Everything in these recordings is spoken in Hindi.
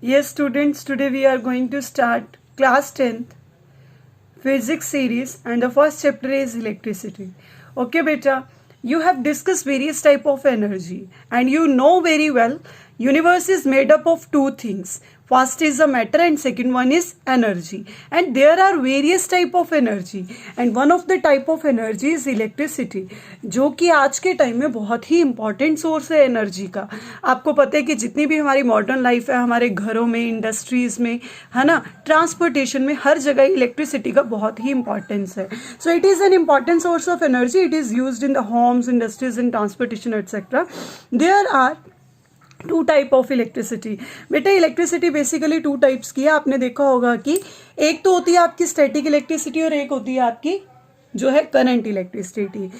Yes, students, today we are going to start class 10th physics series and the first chapter is electricity. Okay, beta, you have discussed various type of energy and you know very well universe is made up of two things. First is the matter and second one is energy, and there are various type of energy and one of the type of energy is electricity, जो कि आज के टाइम में बहुत ही इंपॉर्टेंट सोर्स है एनर्जी का. आपको पता है कि जितनी भी हमारी मॉडर्न लाइफ है, हमारे घरों में, इंडस्ट्रीज में, है ना, ट्रांसपोर्टेशन में, हर जगह इलेक्ट्रिसिटी का बहुत ही इंपॉर्टेंस है. So it is an important source of energy. It is used in the homes, industries, in transportation etcetera. There are two type of electricity. बेटा इलेक्ट्रिसिटी बेसिकली टू टाइप्स की है. आपने देखा होगा कि एक तो होती है आपकी स्टैटिक इलेक्ट्रिसिटी और एक होती है आपकी जो है current electricity.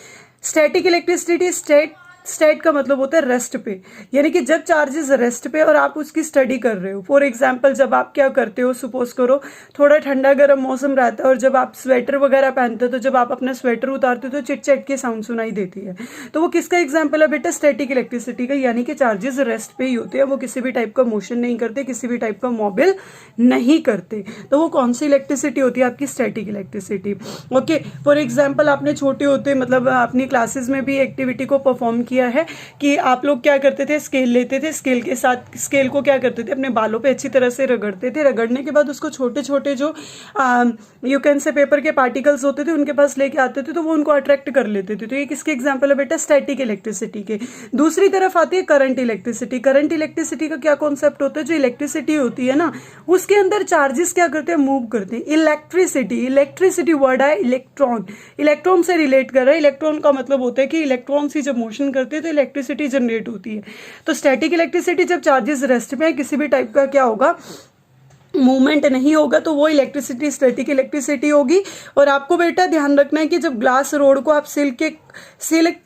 Static electricity, state का मतलब होता है रेस्ट पे, यानी कि जब चार्जेस रेस्ट पे और आप उसकी स्टडी कर रहे हो. फॉर एग्जांपल जब आप क्या करते हो, सपोज करो थोड़ा ठंडा गर्म मौसम रहता है और जब आप स्वेटर वगैरह पहनते हो तो जब आप अपना स्वेटर उतारते हो तो चिट चिट की साउंड सुनाई देती है. तो वो किसका एग्जाम्पल है बेटा? स्टैटिक इलेक्ट्रिसिटी का. यानी कि चार्जेस रेस्ट पे ही होते हैं, वो किसी भी टाइप का मोशन नहीं करते, किसी भी टाइप का मोबिल नहीं करते. तो वो कौन सी इलेक्ट्रिसिटी होती है? आपकी static electricity. Okay, for example आपने छोटे होते मतलब अपनी क्लासेस में भी एक्टिविटी को परफॉर्म किया है कि आप लोग क्या करते थे, स्केल लेते थे, स्केल के साथ स्केल को क्या करते थे, अपने बालों पे अच्छी तरह से रगड़ते थे. रगड़ने के बाद उसको छोटे छोटे जो यू कैन से पेपर के पार्टिकल्स होते थे उनके पास लेके आते थे तो वो उनको अट्रैक्ट कर लेते थे. तो ये किसके एग्जाम्पल है बेटा? स्टैटिक इलेक्ट्रिसिटी के. दूसरी तरफ आती है करंट इलेक्ट्रिसिटी. करंट इलेक्ट्रिसिटी का क्या कॉन्सेप्ट होता है? जो इलेक्ट्रिसिटी होती है ना, उसके अंदर चार्जेस क्या करते हैं? मूव करते हैं. इलेक्ट्रिसिटी वर्ड है इलेक्ट्रॉन, इलेक्ट्रॉन से रिलेट कर रहा है. इलेक्ट्रॉन का मतलब होता है कि इलेक्ट्रॉन ही जब मोशन करते हैं तो इलेक्ट्रिसिटी जनरेट होती है. तो स्टैटिक इलेक्ट्रिसिटी जब चार्जेस रेस्ट में है, किसी भी टाइप का क्या होगा, मूवमेंट नहीं होगा, तो वो इलेक्ट्रिसिटी स्टैटिक इलेक्ट्रिसिटी होगी. और आपको बेटा ध्यान रखना है कि जब ग्लास रोड को आप सिल्क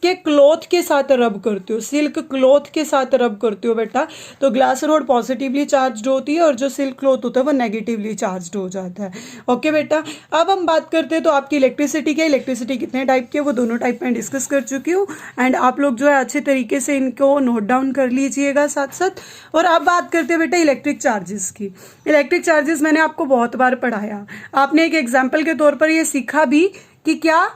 के क्लॉथ के साथ रब करते हो, सिल्क क्लॉथ के साथ रब करते हो बेटा, तो ग्लास रोड पॉजिटिवली चार्ज्ड होती है और जो सिल्क क्लॉथ होता है वो नेगेटिवली चार्ज्ड हो जाता है. ओके बेटा, अब हम बात करते हैं तो आपकी इलेक्ट्रिसिटी क्या, इलेक्ट्रिसिटी कितने टाइप की है, वो दोनों टाइप में डिस्कस कर चुकी हूँ. एंड आप लोग जो है अच्छे तरीके से इनको नोट डाउन कर लीजिएगा साथ साथ. और अब बात करते हैं बेटा इलेक्ट्रिक चार्जेस की. इलेक्ट्रिक चार्जेस मैंने आपको बहुत बार पढ़ाया. आपने एक एग्जाम्पल के तौर पर ये सीखा भी कि क्या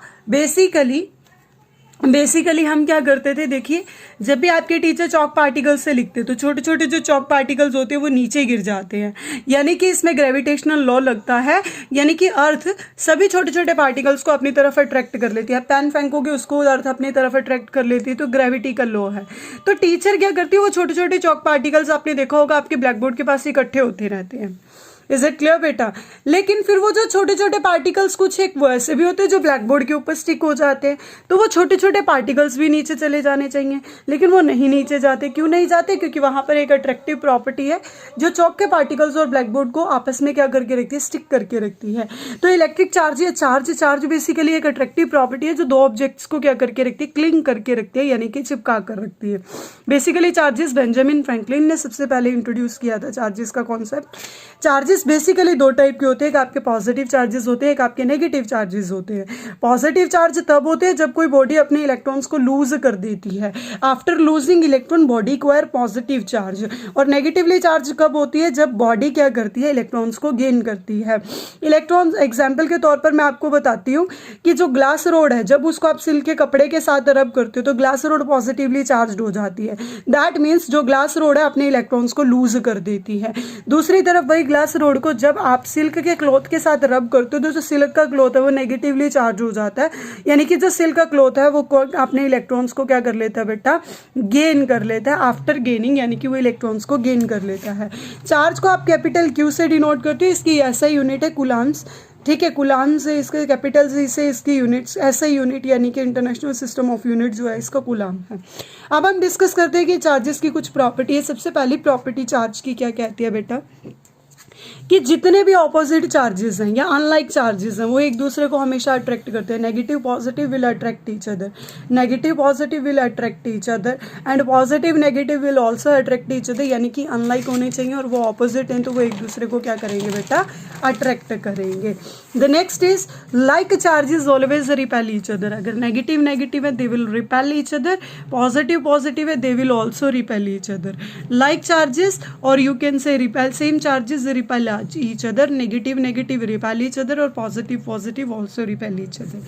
बेसिकली हम क्या करते थे. देखिए, जब भी आपके टीचर चॉक पार्टिकल्स से लिखते तो छोटे छोटे जो चॉक पार्टिकल्स होते हैं वो नीचे गिर जाते हैं, यानी कि इसमें ग्रेविटेशनल लॉ लगता है, यानी कि अर्थ सभी छोटे छोटे पार्टिकल्स को अपनी तरफ अट्रैक्ट कर लेती है. आप पेन फेंकोगे उसको अर्थ अपनी तरफ अट्रैक्ट कर लेती है, तो ग्रेविटी का लॉ है. तो टीचर क्या करती है, वो छोटे छोटे चॉक पार्टिकल्स आपने देखा होगा आपके ब्लैक बोर्ड के पास इकट्ठे होते रहते हैं. इज इट क्लियर बेटा? लेकिन फिर वो जो छोटे छोटे पार्टिकल्स कुछ एक वैसे भी होते हैं जो ब्लैक बोर्ड के ऊपर स्टिक हो जाते हैं, तो वो छोटे छोटे पार्टिकल्स भी नीचे चले जाने चाहिए, लेकिन वो नहीं नीचे जाते. क्यों नहीं जाते? क्योंकि वहां पर एक अट्रैक्टिव प्रॉपर्टी है जो चौक के पार्टिकल्स और ब्लैक बोर्ड को आपस में क्या करके रखती है, स्टिक करके रखती है. तो इलेक्ट्रिक चार्ज या चार्ज बेसिकली एक अट्रैक्टिव प्रॉपर्टी है जो दो ऑब्जेक्ट्स को क्या करके रखती है, क्लिंग करके रखती है, यानी कि चिपका कर रखती है. बेसिकली चार्जेस बेंजामिन फ्रैंकलिन ने सबसे पहले इंट्रोड्यूस किया था चार्जेस का कॉन्सेप्ट. चार्जेस बेसिकली दो टाइप के होते हैं, एक आपके पॉजिटिव चार्जेस होते हैं, एक आपके नेगेटिव चार्जेस होते हैं. पॉजिटिव चार्ज तब होते हैं जब कोई बॉडी अपने इलेक्ट्रॉन्स को लूज कर देती है. After losing electron body acquire positive charge. और नेगेटिवली चार्ज कब होती है? जब बॉडी क्या करती है, इलेक्ट्रॉन्स को गेन करती है. इलेक्ट्रॉन एग्जाम्पल के तौर पर मैं आपको बताती हूँ कि जो ग्लास रोड है, जब उसको आप सिल्क के कपड़े के साथ रब करते हो तो ग्लास रोड पॉजिटिवली चार्ज हो जाती है. दैट मीन्स जो ग्लास रोड है अपने इलेक्ट्रॉन्स को लूज कर देती है. दूसरी तरफ वही ग्लास रोड को जब आप सिल्क के क्लॉथ के साथ रब करते हो तो जो सिल्क का क्लॉथ है वो नेगेटिवली चार्ज हो जाता है, यानी कि जो सिल्क का क्लॉथ है वो अपने इलेक्ट्रॉन्स को क्या कर लेता है बेटा, गेन कर लेता है. आफ्टर गेनिंग, यानी कि वो इलेक्ट्रॉन्स को गेन कर लेता है. चार्ज को आप कैपिटल क्यू से डिनोट करते हो. इसकी ऐसा यूनिट है कूलाम्स. ठीक है, कूलाम से इसके कैपिटल से इसकी यूनिट्स ऐसा यूनिट, यानी कि इंटरनेशनल सिस्टम ऑफ यूनिट जो है इसका कूलाम है. अब हम डिस्कस करते हैं कि चार्जेस की कुछ प्रॉपर्टी है. सबसे पहली प्रॉपर्टी चार्ज की क्या कहती है बेटा? कि जितने भी ऑपोजिट चार्जेस हैं या अनलाइक चार्जेस हैं वो एक दूसरे को हमेशा अट्रैक्ट करते हैं. Negative positive will attract each other, negative positive will attract each other and positive negative will also attract each other. यानी कि अनलाइक होने चाहिए और वो ऑपोजिट हैं तो वो एक दूसरे को क्या करेंगे बेटा, अट्रैक्ट करेंगे. The next is like charges always repel each other. अगर नेगेटिव नेगेटिव है they will repel each other, positive positive है they will also repel each other. Like charges और you can say repel, same charges repel each other, negative negative repel each other और positive positive also repel each other.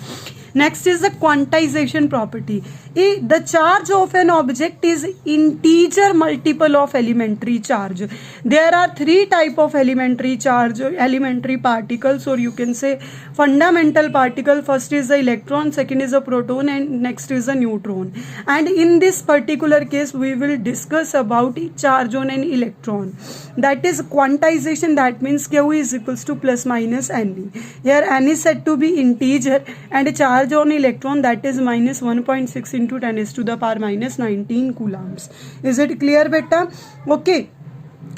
Next is the quantization property. The charge of an object is integer multiple of elementary charge. There are three type of elementary charge, elementary particles or you can say fundamental particle. First is the electron, second is the proton and next is the neutron. And in this particular case we will discuss about charge on an electron. That is quantization, that means Q is equals to plus minus Ne. Here N is said to be integer and charge on electron that is minus 1.6 into 10 raised to the power minus 19 coulombs. Is it clear beta? Okay.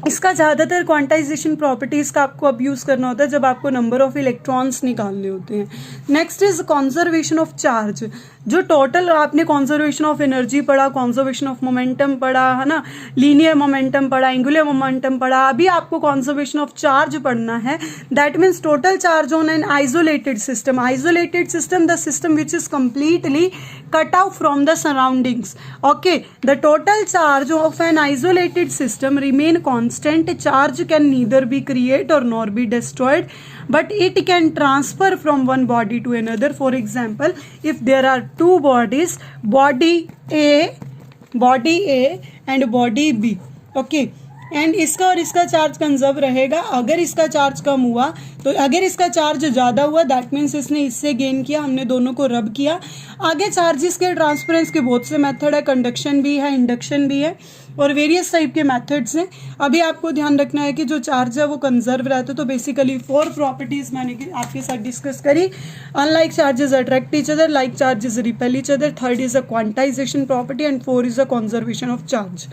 इसका ज़्यादातर क्वांटाइजेशन प्रॉपर्टीज़ का आपको अब यूज़ करना होता है जब आपको नंबर ऑफ इलेक्ट्रॉन्स निकालने होते हैं. Next is conservation of charge. जो टोटल आपने कॉन्जर्वेशन ऑफ एनर्जी पढ़ा, कॉन्जर्वेशन ऑफ मोमेंटम पढ़ा है ना, लीनियर मोमेंटम पढ़ा, एंगुलर मोमेंटम पढ़ा, अभी आपको कॉन्जर्वेशन ऑफ चार्ज पढ़ना है. That means total charge on an isolated system. Isolated system the system which is completely cut out from the surroundings. Okay, the total charge of an isolated system remain constant. Charge can neither be created or nor be destroyed, but it can transfer from one body to another. For example, if there are two bodies, body A and body B. Okay, and इसका और इसका चार्ज कंजर्व रहेगा. अगर इसका चार्ज कम हुआ तो अगर इसका चार्ज ज़्यादा हुआ दैट मीन्स इसने इससे गेन किया, हमने दोनों को रब किया. आगे चार्जेस के ट्रांसफरेंस के बहुत से मेथड है, कंडक्शन भी है, इंडक्शन भी है और वेरियस टाइप के मेथड्स हैं. अभी आपको ध्यान रखना है कि जो चार्ज है वो कंजर्व रहता है. तो बेसिकली 4 प्रॉपर्टीज मैंने आपके साथ डिस्कस करी. Unlike charges attract each other, like charges repel each other, third is a quantization property and 4 is a conservation of charge.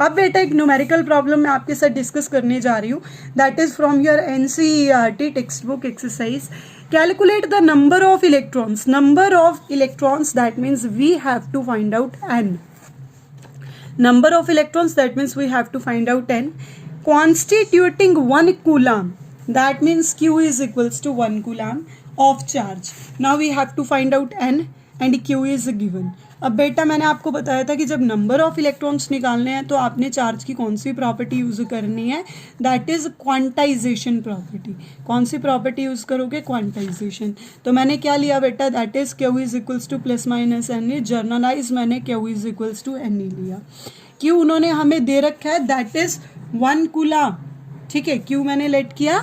अब बेटा एक न्यूमेरिकल प्रॉब्लम मैं आपके साथ डिस्कस करने जा रही हूँ. That is from your NCERT text book exercise. Calculate the number of electrons. Number of electrons, that means we have to find out n. Number of electrons, that means we have to find out n. Constituting 1 coulomb, that means Q is equals to 1 coulomb of charge. Now we have to find out n and Q is given. अब बेटा मैंने आपको बताया था कि जब नंबर ऑफ इलेक्ट्रॉन्स निकालने हैं तो आपने चार्ज की कौन सी प्रॉपर्टी यूज करनी है, दैट इज क्वांटाइजेशन प्रॉपर्टी. कौन सी प्रॉपर्टी यूज करोगे, क्वांटाइजेशन. तो मैंने क्या लिया बेटा, that is Q is equals to plus minus N. Generalize मैंने Q is equals to N लिया. Q उन्होंने हमें दे रखा है दैट इज 1 कूलम. ठीक है, Q मैंने लेट किया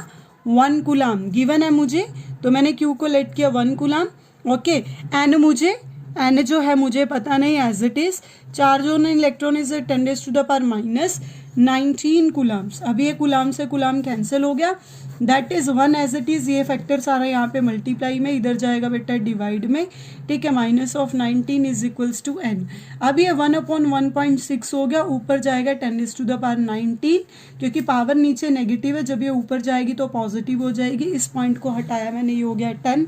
1 कूलम गिवन है मुझे, तो मैंने Q को लेट किया 1 कूलम. ओके, N जो है मुझे पता नहीं, as it is charge on electron is 10 raised to the power minus 19 coulombs. अभी ये कूलम से कूलम कैंसिल हो गया, that is 1 as it is. ये फैक्टर सारा यहाँ पे मल्टीप्लाई में, इधर जाएगा बेटा डिवाइड में. ठीक है, minus of 19 is equals to n. अब ये 1/1.6 हो गया, ऊपर जाएगा 10 raised to the power 19, क्योंकि पावर नीचे नेगेटिव है, जब ये ऊपर जाएगी तो पॉजिटिव हो जाएगी. इस पॉइंट को हटाया मैंने, ये हो गया 10.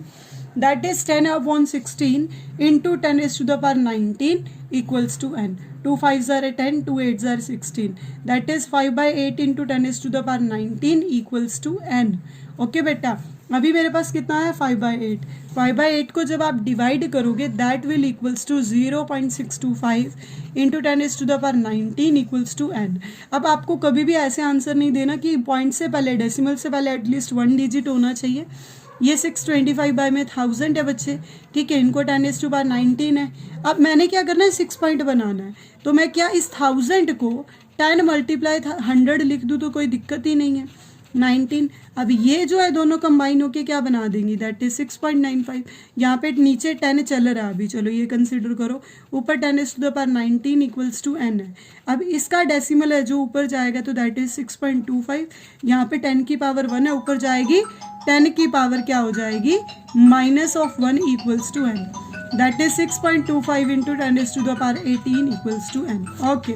That is 10/16 into 10 raised to the power 19 equals to n. 2 5s are 10, 2 8s are 16. That is 5/8 into 10 raised to the power 19 equals to n. Okay बेटा, अभी मेरे पास कितना है 5/8. 5/8 को जब आप डिवाइड करोगे that will equals to 0.625 into 10 raised to the power 19 equals to n. अब आपको कभी भी ऐसे आंसर नहीं देना कि पॉइंट से पहले, डेसिमल से पहले एटलीस्ट 1 डिजिट होना चाहिए. ये 625/1000 है बच्चे. ठीक है, इनको 10 raised to power 19 है. अब मैंने क्या करना है, 6 पॉइंट बनाना है. तो मैं क्या इस 1000 को 10 मल्टीप्लाई 100 लिख दूँ तो कोई दिक्कत ही नहीं है. 19. अब ये जो है दोनों कंबाइन होके क्या बना देंगी, दैट इज 6.95. यहाँ पे नीचे 10 चल रहा है अभी, चलो ये कंसिडर करो. ऊपर 10 raised to the power 19 equals to n है. अब इसका डेसिमल है जो ऊपर जाएगा तो दैट इज 6.25. यहाँ पे 10 की पावर 1 है, ऊपर जाएगी 10 की पावर क्या हो जाएगी, minus of 1 equals to n. That is 6.25 into 10 raised to the power 18 equals to n. Okay,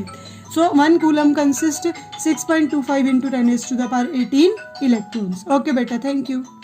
So 1 coulomb consists 6.25 into 10 raised to the power 18 electrons. Okay beta, thank you.